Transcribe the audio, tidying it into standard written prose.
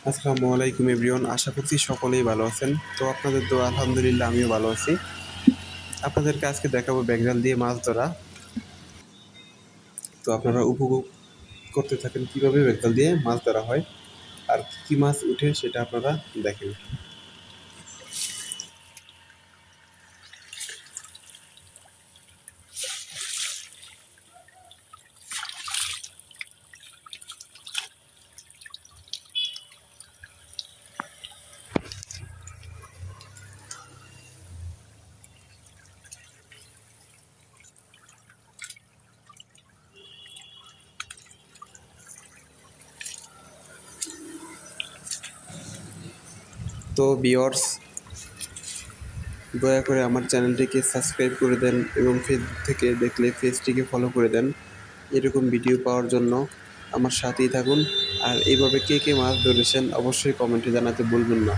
আসসালামু আলাইকুম এভরিওয়ান, আশা করছি সকলেই ভালো আছেন। তো আপনাদের দোয়া আলহামদুলিল্লাহ আমিও ভালো আছি। আপনাদেরকে আজকে দেখাবো ব্যাকজাল দিয়ে মাছ ধরা। তো আপনারা উপভোগ করতে থাকেন কীভাবে ব্যাকজাল দিয়ে মাছ ধরা হয় আর কী মাছ উঠে সেটা আপনারা দেখেন। তো ভিউয়ার্স, দয়া করে আমার চ্যানেলটিকে সাবস্ক্রাইব করে দেন এবং ফেসবুক থেকে দেখলে পেজটিকে ফলো করে দেন। এরকম ভিডিও পাওয়ার জন্য আমার সাথেই থাকুন। আর এইভাবে কে কে মাছ ধরেছেন অবশ্যই কমেন্টে জানাতে ভুলবেন না।